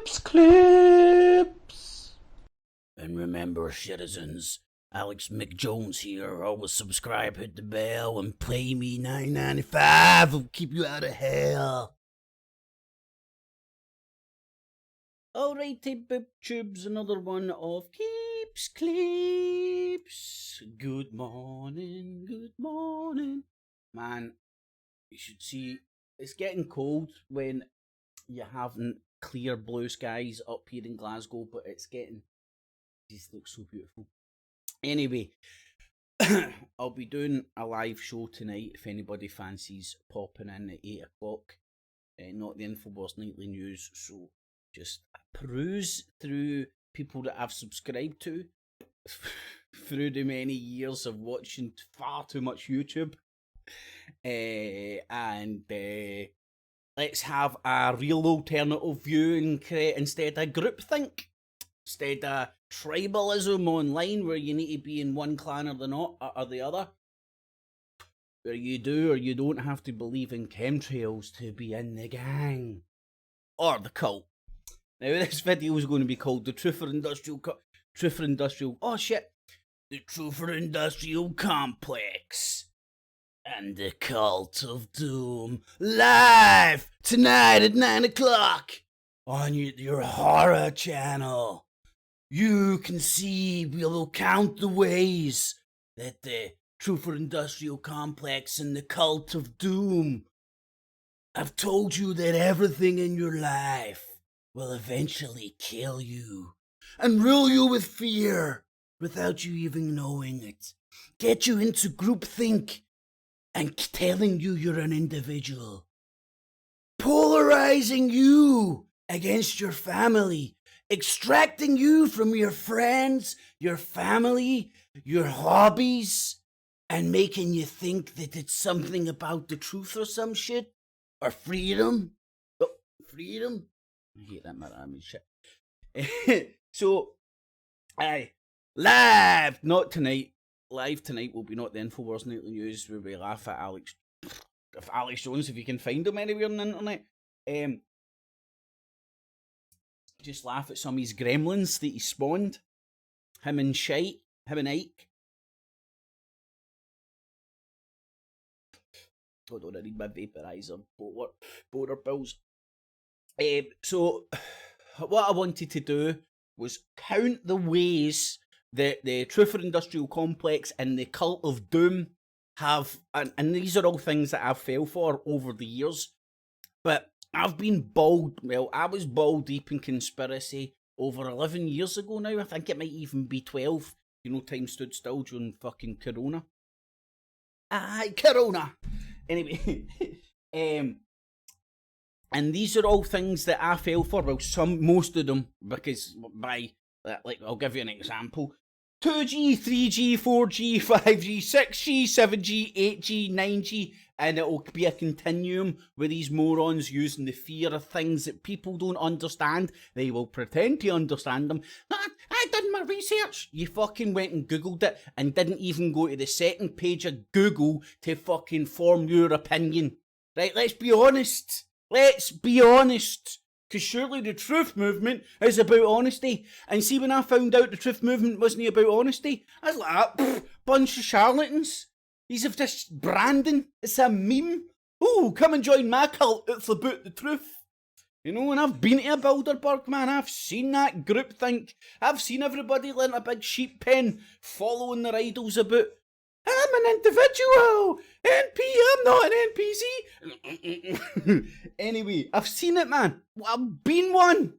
Clips. And remember, citizens, Alex McJones here. Always subscribe, hit the bell, and pay me $9.95. I'll keep you out of hell. Alrighty, boop tubes, another one of Clips. Good morning, good morning. Man, you should see, it's getting cold when you haven't clear blue skies up here in Glasgow, but it's getting, these look so beautiful. Anyway, I'll be doing a live show tonight if anybody fancies popping in at 8 o'clock. Not the Infowars Nightly News, so just peruse through people that I've subscribed to through the many years of watching far too much YouTube. And let's have a real alternative view instead of groupthink, instead of tribalism online where you need to be in one clan or the other, where you do or you don't have to believe in chemtrails to be in the gang or the cult. Now this video is going to be called the Truther Industrial Complex and the Cult of Doom, live tonight at 9 o'clock on your horror channel. You can see, we'll count the ways that the Truther Industrial Complex and the Cult of Doom have told you that everything in your life will eventually kill you and rule you with fear without you even knowing it. Get you into groupthink and telling you you're an individual. Polarizing you against your family. Extracting you from your friends, your family, your hobbies, and making you think that it's something about the truth or some shit. Or freedom. Oh, freedom? I hate that Miami shit. So, live, not tonight. Live tonight will be not the Infowars Nightly News where we laugh at Alex Jones, if you can find him anywhere on the internet. Just laugh at some of his gremlins that he spawned. Him and Ike. Hold on, I need my vaporizer. Border pills. So, what I wanted to do was count the ways that the Truther Industrial Complex and the Cult of Doom have, and these are all things that I've fell for over the years, but I've been I was ball deep in conspiracy over 11 years ago now. I think it might even be 12. You know, time stood still during fucking Corona. Aye, Corona! Anyway, and these are all things that I fell for. Well, most of them, because I'll give you an example. 2G, 3G, 4G, 5G, 6G, 7G, 8G, 9G, and it'll be a continuum with these morons using the fear of things that people don't understand. They will pretend to understand them. I did my research. You fucking went and Googled it and didn't even go to the second page of Google to fucking form your opinion. Right, let's be honest. Because surely the truth movement is about honesty. And see, when I found out the truth movement wasn't about honesty, I was like, bunch of charlatans. These have just branding. It's a meme. Oh, come and join my cult. It's about the truth. You know, and I've been to a Bilderberg, man. I've seen that groupthink. I've seen everybody in a big sheep pen following their idols about, I'm an individual. NP, I'm not an NPC. Anyway, I've seen it, man. I've been one.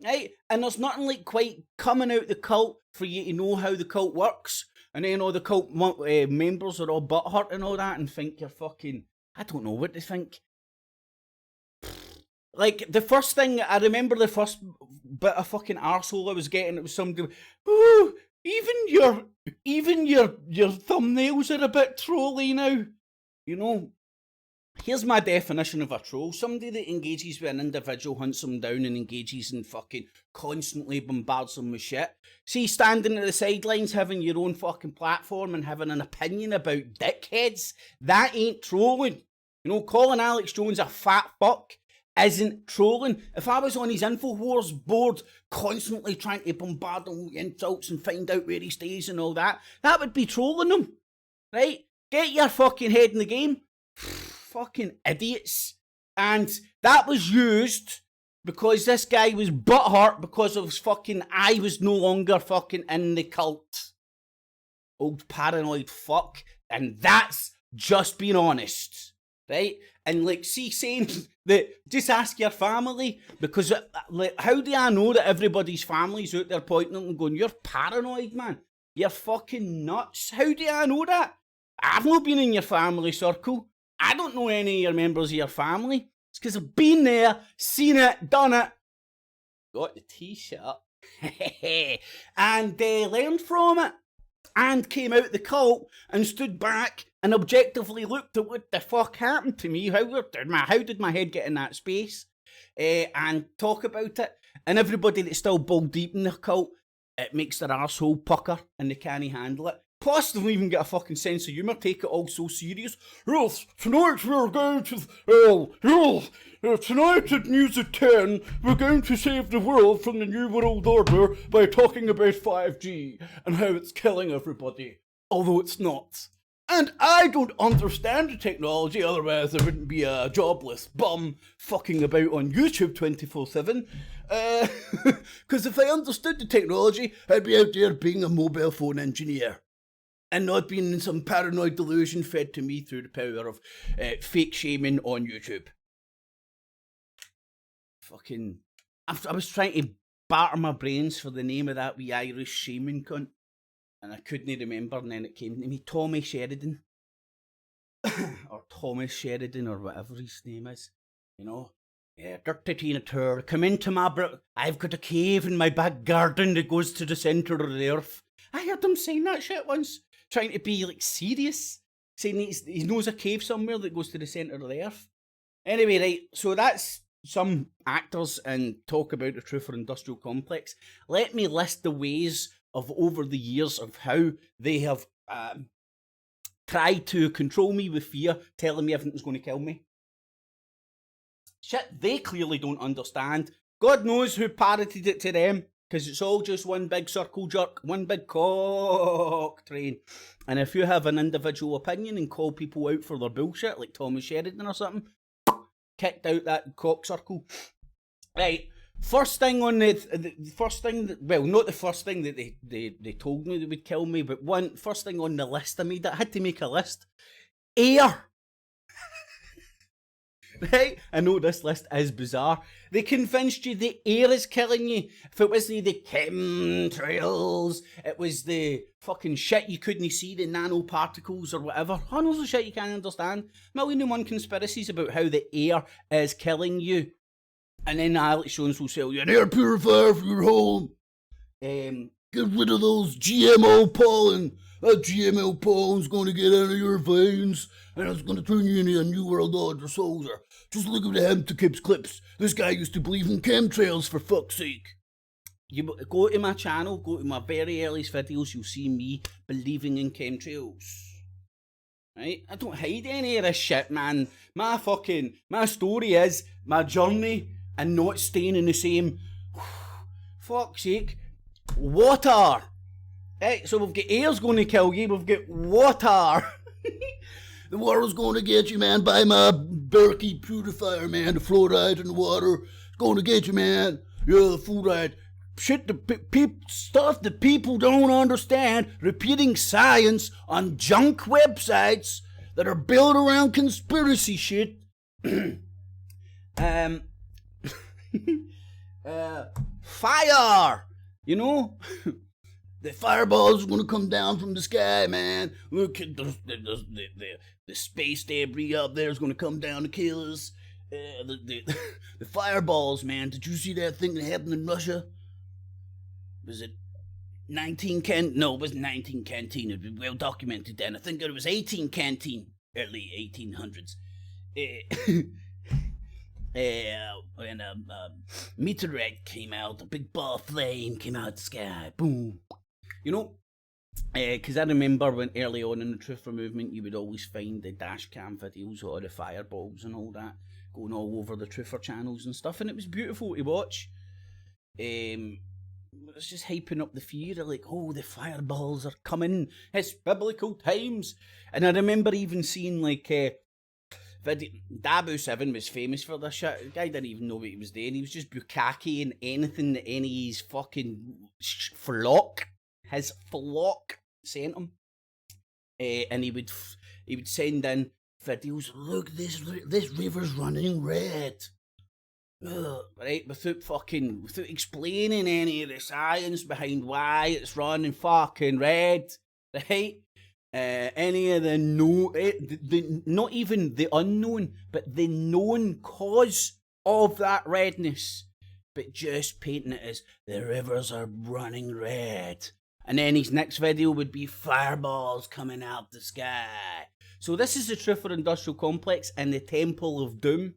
Right? And there's nothing like quite coming out the cult for you to know how the cult works. And then all the cult members are all butthurt and all that and think you're fucking, I don't know what they think. Like, the first thing, I remember the first bit of fucking arsehole I was getting, it was somebody, ooh, even your thumbnails are a bit trolly now. You know, here's my definition of a troll. Somebody that engages with an individual, hunts them down and engages and fucking constantly bombards them with shit. See, standing at the sidelines, having your own fucking platform and having an opinion about dickheads, that ain't trolling. You know, calling Alex Jones a fat fuck isn't trolling. If I was on his InfoWars board constantly trying to bombard him with insults and find out where he stays and all that, that would be trolling him, right? Get your fucking head in the game. Fucking idiots. And that was used because this guy was butthurt because of his fucking I was no longer fucking in the cult. Old paranoid fuck. And that's just being honest, right? And like, see, saying that just ask your family, because like, how do I know that everybody's family's out there pointing at them and going, you're paranoid, man. You're fucking nuts. How do I know that? I've not been in your family circle. I don't know any of your members of your family. It's because I've been there, seen it, done it, got the t-shirt, and learned from it, and came out the cult and stood back and objectively looked at what the fuck happened to me, how did my head get in that space, and talk about it. And everybody that's still balled deep in the cult, it makes their arsehole pucker and they can't handle it. Plus, they don't even get a fucking sense of humour, take it all so serious. Yes, tonight we're going to, tonight at News at 10, we're going to save the world from the New World Order by talking about 5G and how it's killing everybody, although it's not. And I don't understand the technology, otherwise there wouldn't be a jobless bum fucking about on YouTube 24/7. Because if I understood the technology, I'd be out there being a mobile phone engineer. And not being in some paranoid delusion fed to me through the power of fake shaming on YouTube. Fucking... I was trying to batter my brains for the name of that wee Irish shaming cunt. And I couldn't remember, and then it came to me. Tommy Sheridan. Or Thomas Sheridan, or whatever his name is. You know? Yeah, dirty Tina Turner. Come into my... I've got a cave in my back garden that goes to the centre of the earth. I heard him saying that shit once. Trying to be, like, serious. Saying he knows a cave somewhere that goes to the centre of the earth. Anyway, right, so that's some actors and talk about the Truther Industrial Complex. Let me list the ways of over the years of how they have tried to control me with fear, telling me everything's going to kill me. Shit they clearly don't understand. God knows who parroted it to them. Because it's all just one big circle jerk, one big cock train. And if you have an individual opinion and call people out for their bullshit, like Thomas Sheridan or something, kicked out that cock circle. Right, first thing on the first thing, that, well, not the first thing that they told me they would kill me, but first thing on the list I made, I had to make a list. Air. Right? I know this list is bizarre. They convinced you the air is killing you. If it wasn't the chemtrails, it was the fucking shit you couldn't see, the nanoparticles or whatever. Hundreds of shit you can't understand. 1,000,001 conspiracies about how the air is killing you. And then Alex Jones will sell you an air purifier for your home. Get rid of those GMO pollen. That GMO pollen's going to get out of your veins, and it's going to turn you into a New World Order soldier. Just look at the Hemtikips clips. This guy used to believe in chemtrails, for fuck's sake. You go to my channel, go to my very earliest videos, you'll see me believing in chemtrails. Right? I don't hide any of this shit, man. My story is my journey and not staying in the same... Fuck's sake. Water. Right, so we've got air's going to kill you, we've got water. The water's going to get you, man. Buy my Berkey purifier, man. The fluoride in the water. It's going to get you, man. Yeah, the fluoride. Shit, stuff that people don't understand. Repeating science on junk websites that are built around conspiracy shit. Fire! You know? The fireballs are going to come down from the sky, man. Look at the space debris up there is going to come down to kill us. The fireballs, man. Did you see that thing that happened in Russia? Was it 19 can? No, it wasn't 19 canteen. It was well documented then. I think it was 18 canteen, early 1800s. When a meteorite came out, a big ball of flame came out of the sky. Boom. You know, because I remember when early on in the Truther movement, you would always find the dash cam videos of all the fireballs and all that. going all over the truther channels and stuff, and it was beautiful to watch. It's just hyping up the fear, like, oh, the fireballs are coming, it's biblical times. And I remember even seeing, like, Dabu 7 was famous for this shit. The guy didn't even know what he was doing. He was just bukkake anything that any of his fucking flock sent him. And he would send in videos, look, this river's running red. Right, without explaining any of the science behind why it's running fucking red, right? Any of the not even the unknown, but the known cause of that redness, but just painting it as the rivers are running red. And then his next video would be fireballs coming out the sky. So this is the Truther Industrial Complex and the Temple of Doom.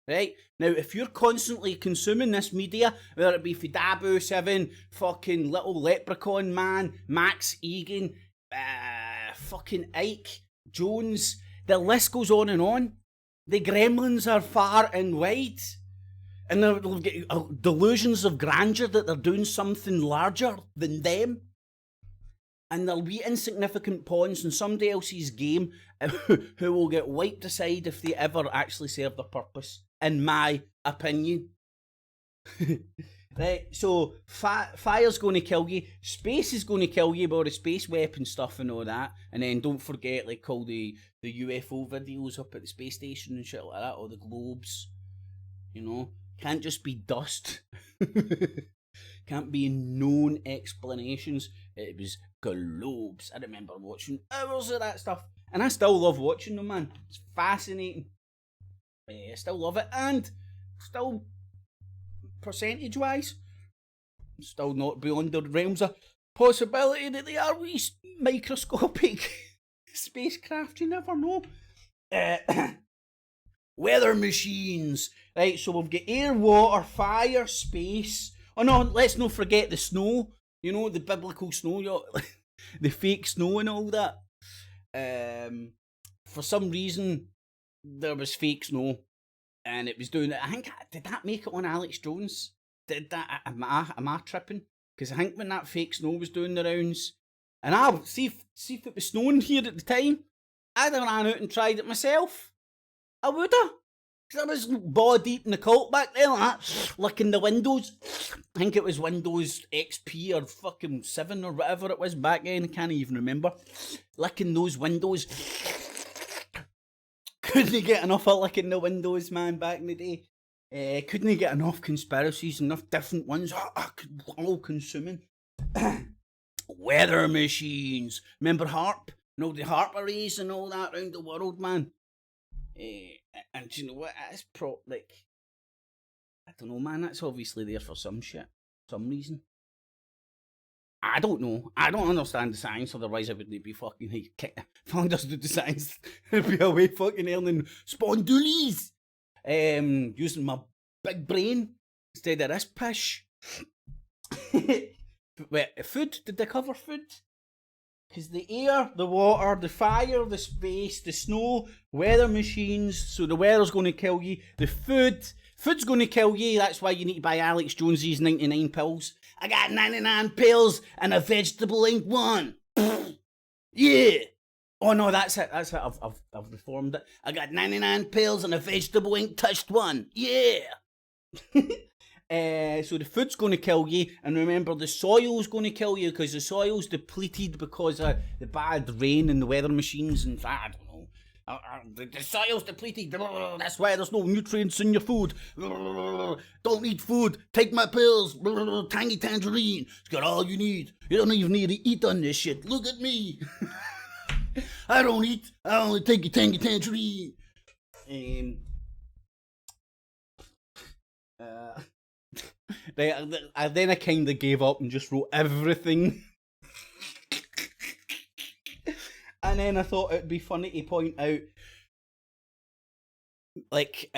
Right? Now, if you're constantly consuming this media, whether it be for Dabu 7, fucking Little Leprechaun Man, Max Egan, fucking Ike Jones, the list goes on and on. The gremlins are far and wide. And they'll get delusions of grandeur that they're doing something larger than them. And there'll be insignificant pawns in somebody else's game who will get wiped aside if they ever actually serve their purpose, in my opinion. Right, so fire's going to kill you, space is going to kill you with all the space weapon stuff and all that, and then don't forget, like, all the UFO videos up at the space station and shit like that, or the globes, you know, can't just be dust. Can't be known explanations. It was globes. I remember watching hours of that stuff, and I still love watching them, man. It's fascinating. I still love it, and still, percentage-wise, still not beyond the realms of possibility that they are wee microscopic spacecraft. You never know. Weather machines. Right, so we've got air, water, fire, space. Oh no, let's not forget the snow. You know, the biblical snow, the fake snow and all that. For some reason, there was fake snow, and it was doing it. I think, did that make it on Alex Jones? Did that? Am I tripping? Because I think when that fake snow was doing the rounds, and I see if it was snowing here at the time, I'd have ran out and tried it myself. I would have. Because I was ball deep in the cult back there, like that, licking the windows. I think it was Windows XP or fucking 7 or whatever it was back then. I can't even remember. Licking those windows. Couldn't get enough of licking the windows, man, back in the day. Couldn't get enough conspiracies, enough different ones. All consuming. Weather machines. Remember HARP? You know, the HARP arrays and all that around the world, man. And you know what? That's I don't know, man. That's obviously there for some shit, some reason. I don't know. I don't understand the science. Otherwise, I wouldn't be fucking. If I understood the science, I'd be away fucking earning spondoolies. Using my big brain instead of this pish. Wait, food? Did they cover food? Because the air, the water, the fire, the space, the snow, weather machines, so the weather's going to kill you. The food's going to kill you. That's why you need to buy Alex Jones's 99 pills. I got 99 pills and a vegetable ain't one. Yeah. Oh no, that's it. I've reformed it. I got 99 pills and a vegetable ain't touched one. Yeah. So the food's going to kill you, and remember the soil's going to kill you because the soil's depleted because of the bad rain and the weather machines, and I don't know. The soil's depleted. That's why there's no nutrients in your food. Don't eat food. Take my pills. Tangy tangerine. It's got all you need. You don't even need to eat on this shit. Look at me. I don't eat. I only take a tangy tangerine. Then I kind of gave up and just wrote everything. And then I thought it'd be funny to point out, like,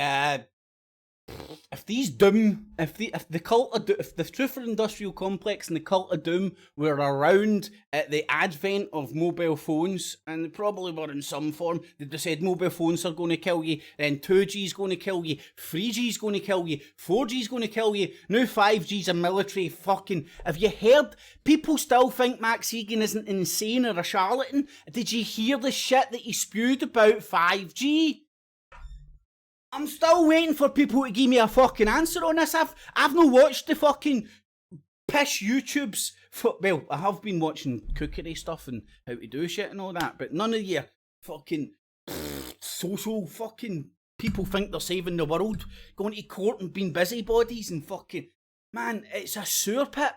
if these doom, if the cult of if the truth or industrial complex and the cult of doom were around at the advent of mobile phones, and they probably were in some form, they said mobile phones are going to kill you, then 2G is going to kill you, 3G is going to kill you, 4G is going to kill you, now 5G's a military fucking. Have you heard? People still think Max Egan isn't insane or a charlatan. Did you hear the shit that he spewed about 5G? I'm still waiting for people to give me a fucking answer on this. I've not watched the fucking pish YouTubes. Well, I have been watching cookery stuff and how to do shit and all that, but none of your fucking social fucking people think they're saving the world, going to court and being busybodies and fucking... Man, it's a sewer pit.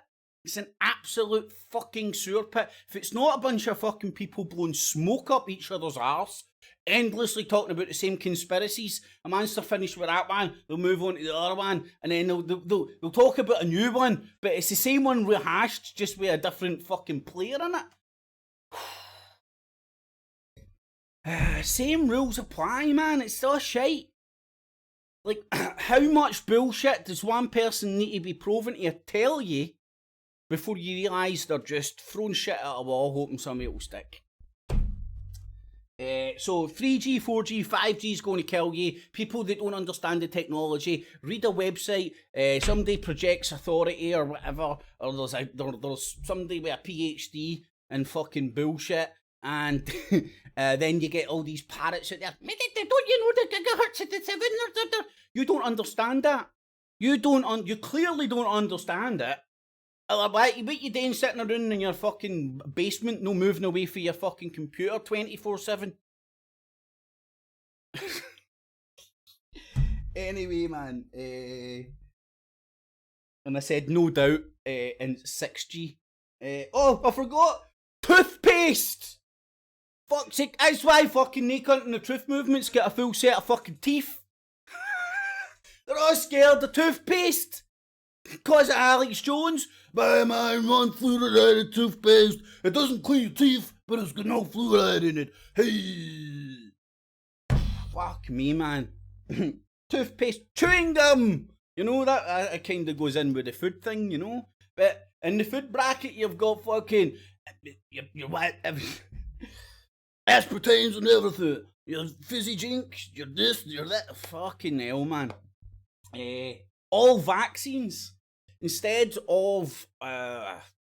It's an absolute fucking sewer pit. If it's not a bunch of fucking people blowing smoke up each other's arse, endlessly talking about the same conspiracies, and once they're finished with that one, they'll move on to the other one, and then they'll talk about a new one, but it's the same one rehashed, just with a different fucking player in it. Same rules apply, man. It's still shite. Like, how much bullshit does one person need to be proven to tell you before you realise they're just throwing shit at a wall hoping something will stick? So 3G, 4G, 5G is going to kill you. People that don't understand the technology, read a website, somebody projects authority or whatever, or there's somebody with a PhD and fucking bullshit, and then you get all these parrots out there. Don't you know the gigahertz of the 7? You don't understand that. You clearly don't understand it. What you doing sitting around in your fucking basement, no moving away from your fucking computer 24/7? Anyway, man, and I said no doubt in 6G. Oh, I forgot! Toothpaste! Fuck's sake, that's why fucking Nick Hunt and the Truth Movement's got a full set of fucking teeth. They're all scared of toothpaste! Because of Alex Jones. But man, one fluoride toothpaste. It doesn't clean your teeth, but it's got no fluoride in it. Hey. Fuck me, man. Toothpaste. Chewing gum. You know, that it kind of goes in with the food thing, you know. But in the food bracket, you've got fucking... Your what? Aspartames and everything. Your fizzy drinks. Your this, your that. Fucking hell, man. All vaccines. Instead of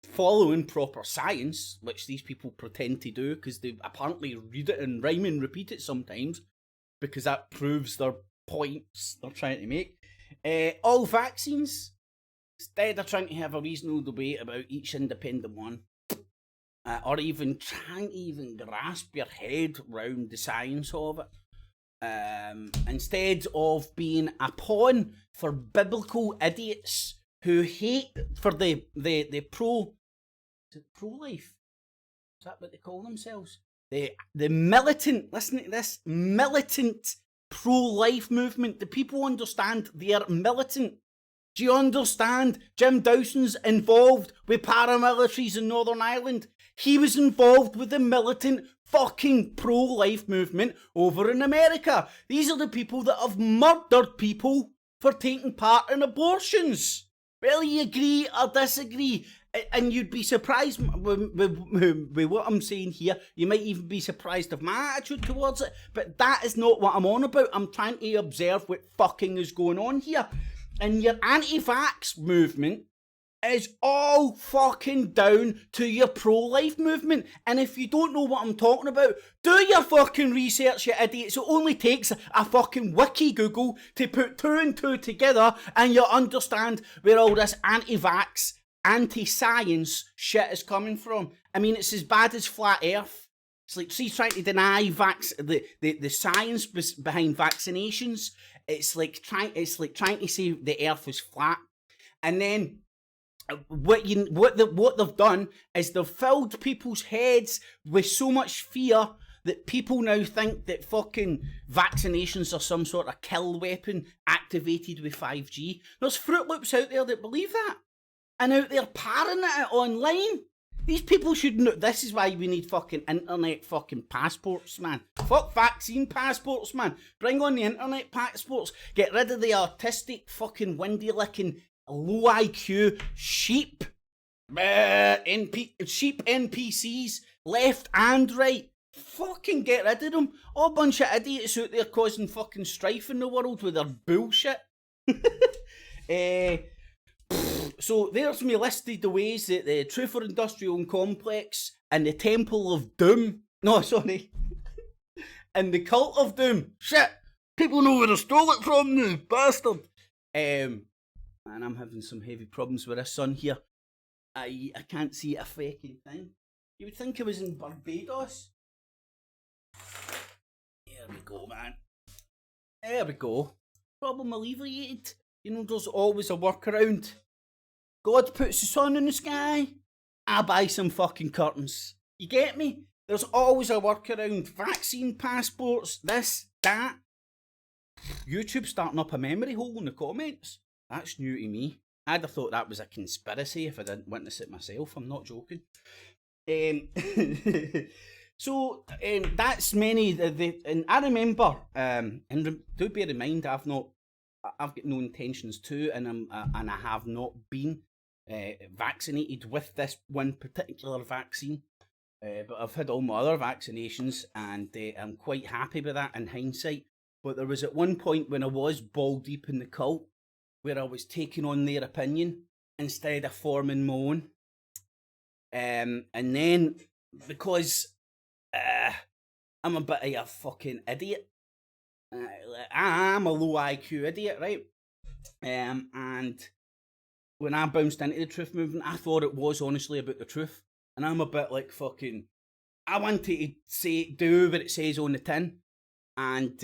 following proper science, which these people pretend to do because they apparently read it and rhyme and repeat it sometimes, because that proves their points they're trying to make, all vaccines, instead of trying to have a reasonable debate about each independent one, or even trying to even grasp your head round the science of it, instead of being a pawn for biblical idiots who hate for the pro-life. Is that what they call themselves? The militant, listen to this, militant pro-life movement. The people understand they are militant. Do you understand? Jim Dawson's involved with paramilitaries in Northern Ireland. He was involved with the militant fucking pro-life movement over in America. These are the people that have murdered people for taking part in abortions. Whether you agree or disagree, and you'd be surprised with what I'm saying here. You might even be surprised of my attitude towards it, but that is not what I'm on about. I'm trying to observe what fucking is going on here. And your anti-vax movement is all fucking down to your pro-life movement. And if you don't know what I'm talking about, do your fucking research, you idiots. It only takes a fucking wiki Google to put 2 and 2 together and you'll understand where all this anti-vax, anti-science shit is coming from. I mean, it's as bad as flat earth. It's like, see, trying to deny the science behind vaccinations. It's like trying to say the earth is flat. And then what they've done is they've filled people's heads with so much fear that people now think that fucking vaccinations are some sort of kill weapon activated with 5G. There's Fruit Loops out there that believe that, and out there parroting it online. These people should know. This is why we need fucking internet fucking passports, man. Fuck vaccine passports, man. Bring on the internet passports. Get rid of the artistic fucking windy licking low IQ sheep. Sheep NPCs, left and right. Fucking get rid of them. All bunch of idiots out there causing fucking strife in the world with their bullshit. So there's me listed the ways that the Truther Industrial Complex and the Temple of Doom, and the Cult of Doom, shit, people know where I stole it from now, bastard. And I'm having some heavy problems with this sun here. I can't see a fucking thing. You would think I was in Barbados. There we go, man. There we go. Problem alleviated. You know, there's always a workaround. God puts the sun in the sky, I buy some fucking curtains. You get me? There's always a workaround. Vaccine passports, this, that. YouTube starting up a memory hole in the comments. That's new to me. I'd have thought that was a conspiracy if I didn't witness it myself. I'm not joking. So that's many. And I remember, and do bear in mind, I've got no intentions to, and I have not been vaccinated with this one particular vaccine. But I've had all my other vaccinations, and I'm quite happy with that in hindsight. But there was at one point when I was ball deep in the cult, where I was taking on their opinion instead of forming my own. And then, because I'm a bit of a fucking idiot, I'm a low IQ idiot, right? And when I bounced into the truth movement, I thought it was honestly about the truth. And I'm a bit like fucking, I wanted to do what it says on the tin. And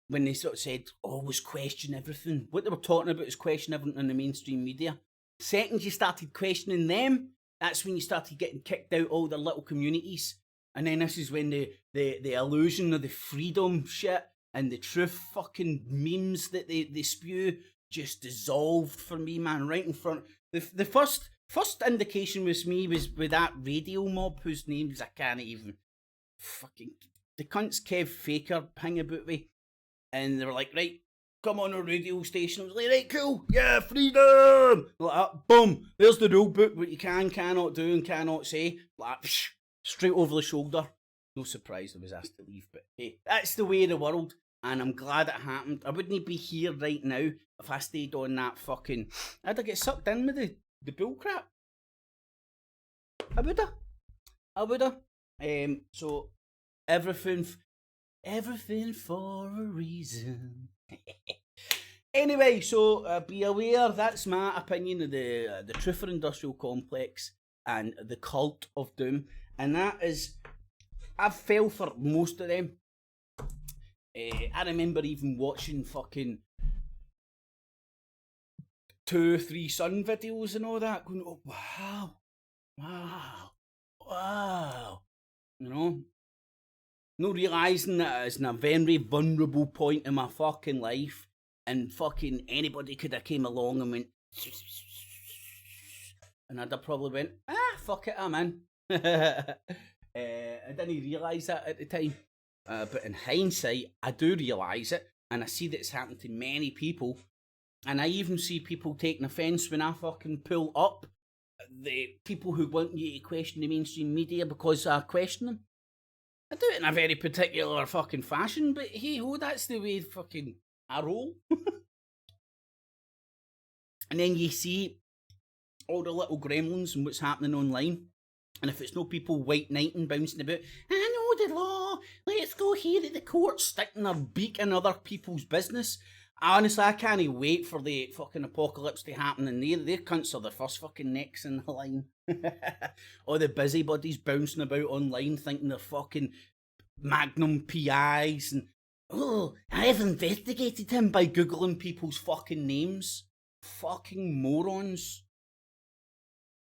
when they sort of said, always question everything, what they were talking about is question everything in the mainstream media. Second you started questioning them, that's when you started getting kicked out all the little communities. And then this is when the illusion of the freedom shit and the truth fucking memes that they spew just dissolved for me, man, right in front. The first indication was with that radio mob whose names I can't even fucking, the cunts Kev Faker hang about me, and they were like, right, come on a radio station. I was like, right, cool, yeah, freedom. Like that, boom, there's the rule book, what you cannot do and cannot say. Like, straight over the shoulder. No surprise I was asked to leave, but hey, that's the way of the world, and I'm glad it happened. I wouldn't be here right now if I stayed on that fucking, I'd have get sucked in with the bull crap. I woulda. So everything for a reason. Anyway, so be aware, that's my opinion of the Truther Industrial Complex and the Cult of Doom, and that is, I've fell for most of them. I remember even watching fucking 2-3 Sun videos and all that, going, oh wow, you know, no realising that it's in a very vulnerable point in my fucking life, and fucking anybody could have came along and went, and I'd have probably went, fuck it, I'm in. I didn't realise that at the time, but in hindsight, I do realise it, and I see that it's happened to many people, and I even see people taking offence when I fucking pull up the people who want you to question the mainstream media because I question them. I do it in a very particular fucking fashion, but hey ho, that's the way fucking I roll. And then you see all the little gremlins and what's happening online. And if it's no people white knighting, bouncing about, I know the law, let's go here at the court, sticking their beak in other people's business. Honestly, I can't wait for the fucking apocalypse to happen, and their cunts are the first fucking necks in the line. All the busybodies bouncing about online thinking they're fucking Magnum PIs, and I've investigated him by Googling people's fucking names. Fucking morons.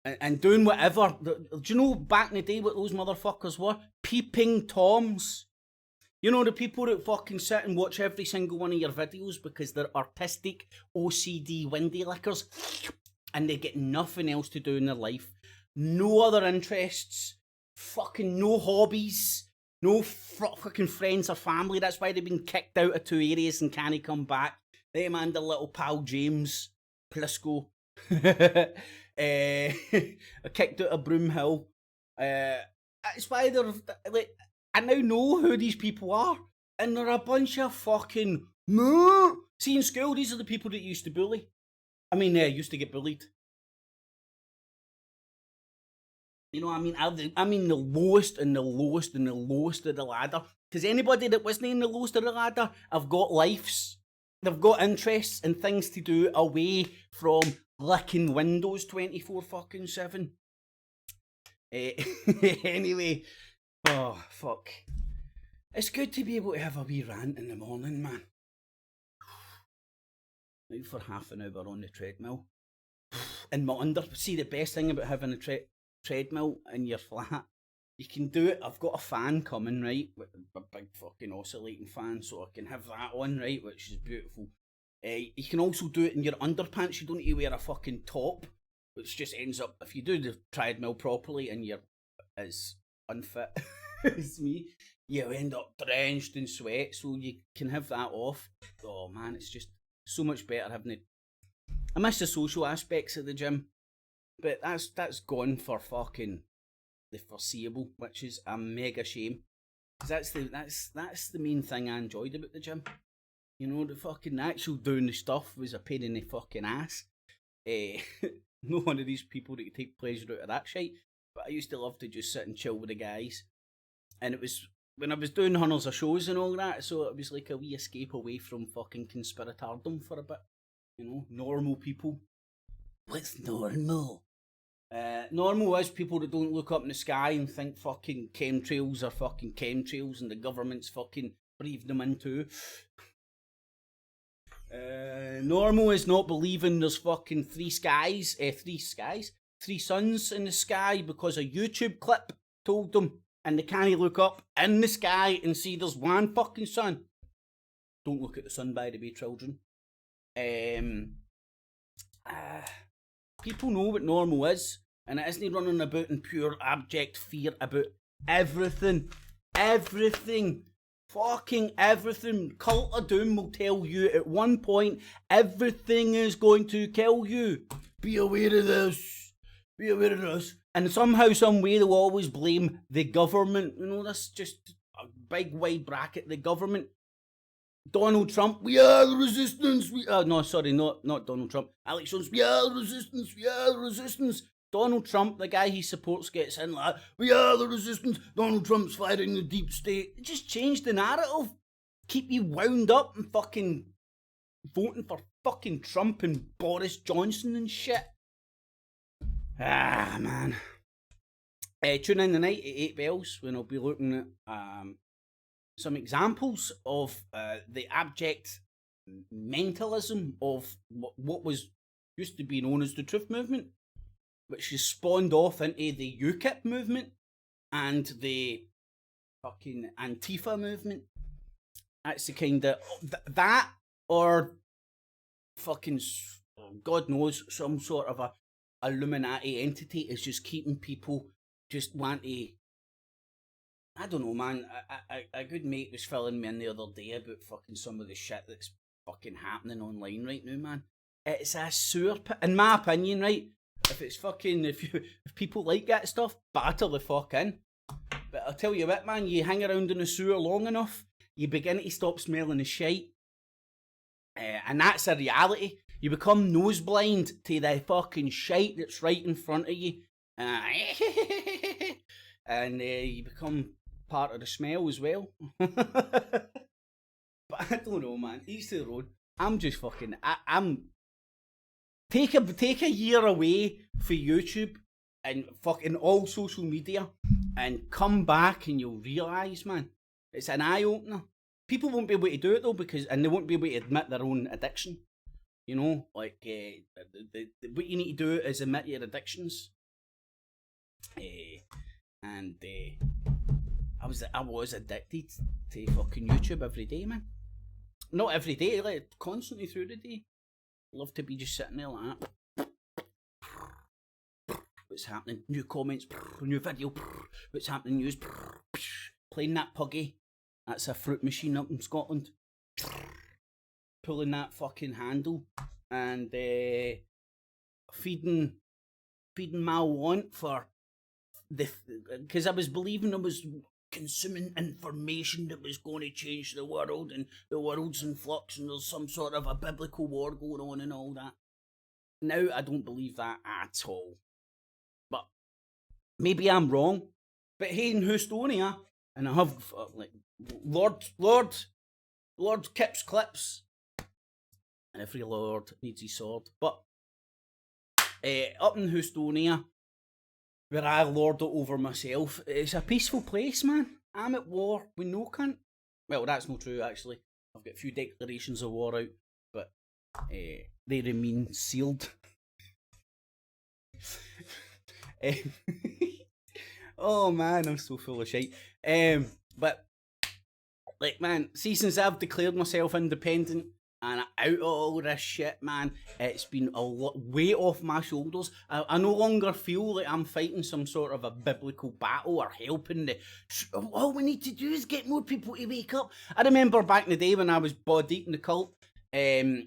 And doing whatever. Do you know back in the day what those motherfuckers were? Peeping Toms. You know, the people that fucking sit and watch every single one of your videos because they're artistic, OCD windy lickers, and they get nothing else to do in their life no other interests, fucking no hobbies, no fucking friends or family. That's why they've been kicked out of 2 areas and can't come back. Them and their little pal James Plisco. Kicked out of Broomhill. That's why they're like, I now know who these people are, and they're a bunch of fucking See, in school, these are the people that used to bully. Used to get bullied. You know what I mean? I mean the lowest and the lowest and the lowest of the ladder. Because anybody that wasn't in the lowest of the ladder have got lives. They've got interests and things to do away from licking windows 24/7. Anyway, oh fuck. It's good to be able to have a wee rant in the morning, man. Out for half an hour on the treadmill. And see, the best thing about having a treadmill in your flat, you can do it. I've got a fan coming, right, with a big fucking oscillating fan, so I can have that on, right, which is beautiful. You can also do it in your underpants. You don't need to wear a fucking top, which just ends up, if you do the treadmill properly and you're as unfit as me, you end up drenched in sweat, so you can have that off. Oh man, it's just so much better having it. I miss the social aspects of the gym, but that's gone for fucking the foreseeable, which is a mega shame. That's the main thing I enjoyed about the gym. You know, the fucking actual doing the stuff was a pain in the fucking ass. Not one of these people that could take pleasure out of that shit. But I used to love to just sit and chill with the guys. And it was when I was doing hundreds of shows and all that, so it was like a wee escape away from fucking conspiratordom for a bit. You know, normal people. What's normal? Normal is people that don't look up in the sky and think fucking chemtrails are fucking chemtrails and the government's fucking breathed them into. Normal is not believing there's fucking three suns in the sky because a YouTube clip told them, and they can't look up in the sky and see there's one fucking sun. Don't look at the sun, by the way, children. People know what normal is, and it isn't running about in pure abject fear about everything. Everything. Fucking everything. Cult of Doom will tell you at one point everything is going to kill you. Be aware of this. Be aware of this. And somehow, some way, they'll always blame the government. You know, that's just a big wide bracket. The government. Donald Trump, we are the resistance. Not Donald Trump. Alex Jones, we are the resistance. We are the resistance. Donald Trump, the guy he supports, gets in like, we are the resistance. Donald Trump's fighting the deep state. It just changed the narrative. Keep you wound up and fucking voting for fucking Trump and Boris Johnson and shit. Ah, man. Tune in tonight at 8 bells when I'll be looking at some examples of the abject mentalism of what was used to be known as the Truth Movement, which has spawned off into the UKIP movement and the fucking Antifa movement. That's the kind of that, or fucking God knows, some sort of a Illuminati entity is just keeping people just want to. I don't know, man. A good mate was filling me in the other day about fucking some of the shit that's fucking happening online right now, man. It's a sewer pit, in my opinion, right? If people like that stuff, batter the fuck in. But I'll tell you what, man, you hang around in a sewer long enough, you begin to stop smelling the shite. And that's a reality. You become nose blind to the fucking shite that's right in front of you. And you become part of the smell as well. But I don't know, man. Each to the road. I'm just fucking. I'm. Take a year away for YouTube and fucking all social media, and come back and you'll realise, man, it's an eye opener. People won't be able to do it though and they won't be able to admit their own addiction. You know, like what you need to do is admit your addictions. I was addicted to fucking YouTube every day, man. Not every day, like constantly through the day. Love to be just sitting there like that. what's happening? New comments, new video, what's happening? News, playing that puggy. That's a fruit machine up in Scotland. Pulling that fucking handle and feeding my want for because I was believing I was consuming information that was going to change the world, and the world's in flux, and there's some sort of a biblical war going on and all that. Now I don't believe that at all. But maybe I'm wrong. But hey, in Houstonia, and I have like Lord Kips Clips, and every lord needs his sword. But up in Houstonia, where I lord it over myself, it's a peaceful place, man. I'm at war with no cunt. Well, that's not true, actually. I've got a few declarations of war out, but they remain sealed. Oh man, I'm so full of shit. But like, man, see, since I've declared myself independent and out of all this shit, man, it's been a weight off my shoulders. I no longer feel like I'm fighting some sort of a biblical battle or helping the... All we need to do is get more people to wake up. I remember back in the day when I was body deep in the cult, you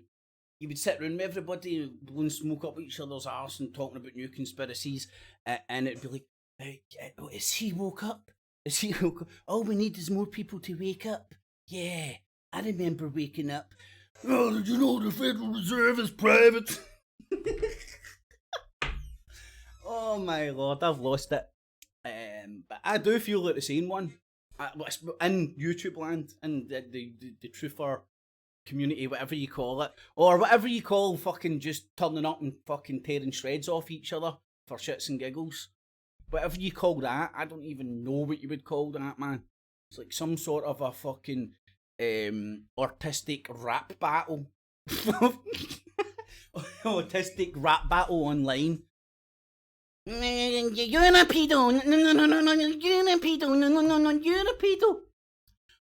would sit around with everybody blowing smoke up each other's arse and talking about new conspiracies, and it'd be like, is he woke up? Is he woke up? All we need is more people to wake up. Yeah, I remember waking up. Oh, did you know the Federal Reserve is private? Oh my lord, I've lost it. But I do feel like the sane one. In YouTube land, in the truther community, whatever you call it. Or whatever you call fucking just turning up and fucking tearing shreds off each other for shits and giggles. Whatever you call that, I don't even know what you would call that, man. It's like some sort of a fucking artistic rap battle. Autistic rap battle online. You're a pedo. No, you're a pedo. No, you're a pedo.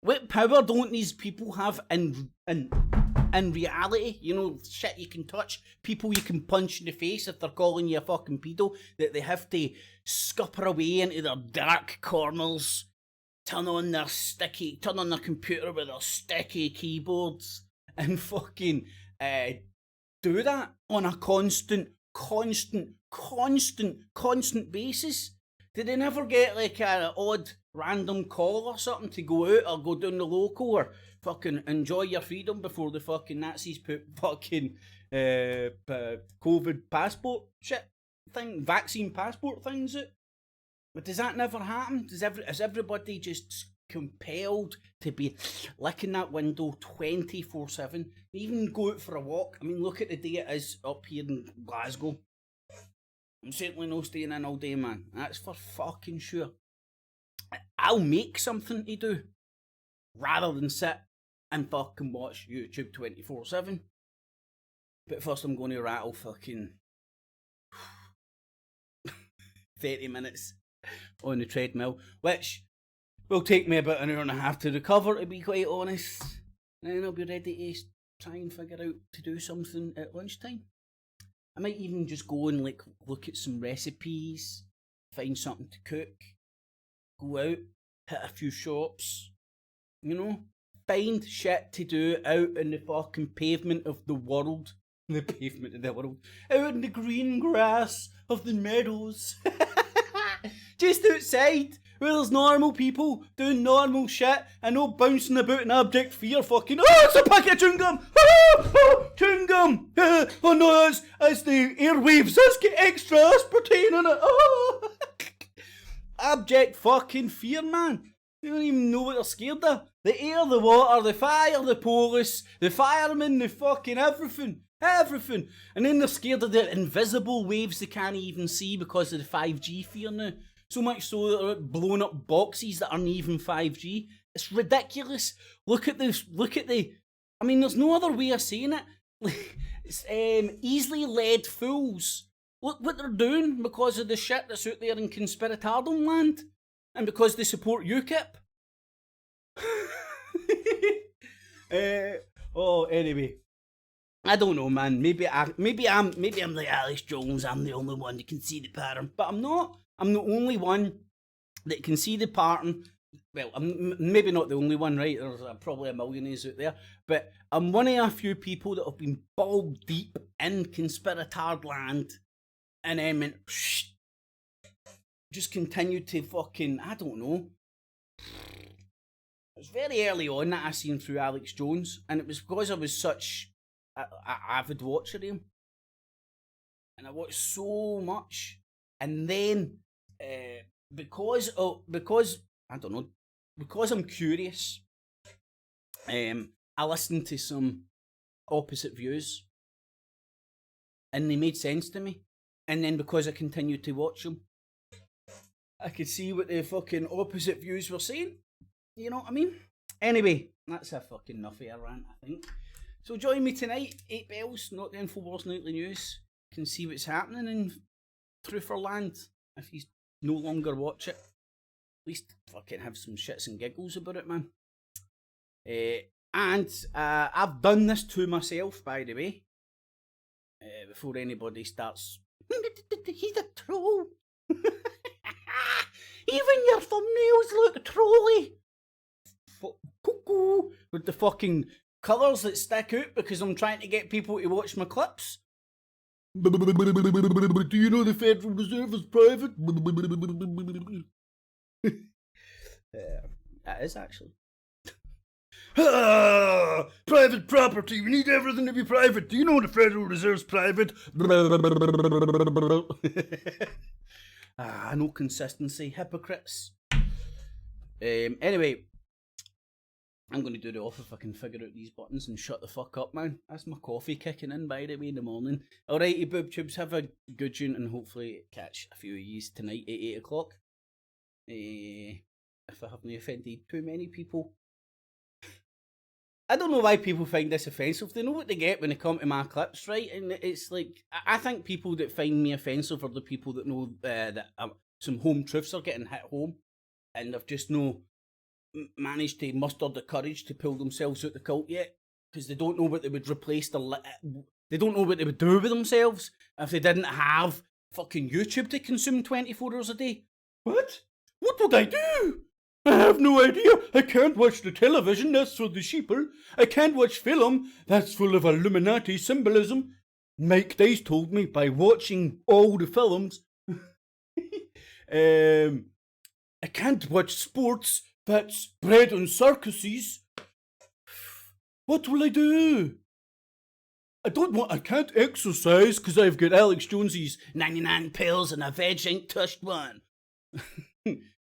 What power don't these people have in reality? You know, shit you can touch, people you can punch in the face if they're calling you a fucking pedo, that they have to scupper away into their dark corners, turn on their computer with their sticky keyboards, and fucking do that on a constant basis. Did they never get like an odd random call or something to go out or go down the local or fucking enjoy your freedom before the fucking Nazis put fucking COVID passport shit thing, vaccine passport things out? But does that never happen? Is everybody just compelled to be licking that window 24/7? Even go out for a walk. I mean, look at the day it is up here in Glasgow. I'm certainly not staying in all day, man. That's for fucking sure. I'll make something to do rather than sit and fucking watch YouTube 24/7. But first I'm going to rattle fucking 30 minutes on the treadmill, which will take me about an hour and a half to recover, to be quite honest. And then I'll be ready to try and figure out to do something at lunchtime. I might even just go and like look at some recipes, find something to cook, go out, hit a few shops, you know, find shit to do out in the fucking pavement of the world. The pavement of the world. Out in the green grass of the meadows. Just outside, where there's normal people doing normal shit and not bouncing about in abject fear fucking, oh, it's a packet of chewing gum! Chewing gum! Oh no, it's the airwaves, let's get extra aspartame in it! Oh. Abject fucking fear, man. They don't even know what they're scared of. The air, the water, the fire, the police, the firemen, the fucking everything. Everything. And then they're scared of the invisible waves they can't even see because of the 5G fear now. So much so that they're blowing up boxes that aren't even 5G. It's ridiculous. Look at this. I mean, there's no other way of saying it. It's easily led fools. Look what they're doing because of the shit that's out there in conspiratardom land. And because they support UKIP. Anyway. I don't know, man. Maybe I'm like Alex Jones. I'm the only one that can see the pattern, but I'm not. I'm the only one that can see the pattern. Well, I'm maybe not the only one, right? There's probably a millionaires out there, but I'm one of a few people that have been balls deep in conspiratard land, and then went, just continued to fucking, I don't know. It was very early on that I seen through Alex Jones, and it was because I was such an avid watcher of him, and I watched so much, and then because I don't know, because I'm curious, I listened to some opposite views, and they made sense to me, and then because I continued to watch them, I could see what the fucking opposite views were saying. You know what I mean? Anyway, that's a fucking enough of a rant, I think. So join me tonight, 8 bells, not the Infowars Nightly News. You can see what's happening in Trutherland if you no longer watch it. At least fucking have some shits and giggles about it, man. And I've done this to myself, by the way. Before anybody starts, he's a troll. Even your thumbnails look trolly. Cuckoo. With the fucking colours that stick out because I'm trying to get people to watch my clips. Do you know the Federal Reserve is private? That is actually. Private property. We need everything to be private. Do you know the Federal Reserve's private? No consistency. Hypocrites. Anyway, I'm going to do the off if I can figure out these buttons and shut the fuck up, man. That's my coffee kicking in, by the way, in the morning. Alrighty, boob tubes, have a good tune and hopefully catch a few of yous tonight at 8 o'clock. If I haven't offended too many people. I don't know why people find this offensive. They know what they get when they come to my clips, right? And it's like, I think people that find me offensive are the people that know that some home truths are getting hit home, and they've just managed to muster the courage to pull themselves out the cult yet, because they don't know what they would replace they don't know what they would do with themselves if they didn't have fucking YouTube to consume 24 hours a day. What? What would I do? I have no idea. I can't watch the television, that's for the sheeple. I can't watch film, that's full of Illuminati symbolism. Mike Dice told me by watching all the films. I can't watch sports, that's bred on circuses. What will I do? I can't exercise because I've got Alex Jonesy's 99 pills and a veg ain't touched one.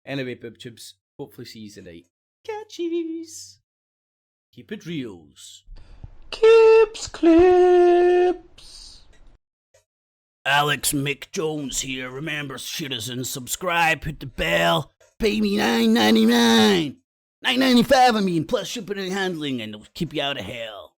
Anyway, boob tubes, hopefully see you tonight. Catchies. Keep it reals. Kips clips. Alex Mick Jones here. Remember, citizens, subscribe, hit the bell. Pay me $9.99. $9.95, I mean, plus shipping and handling, and it'll keep you out of hell.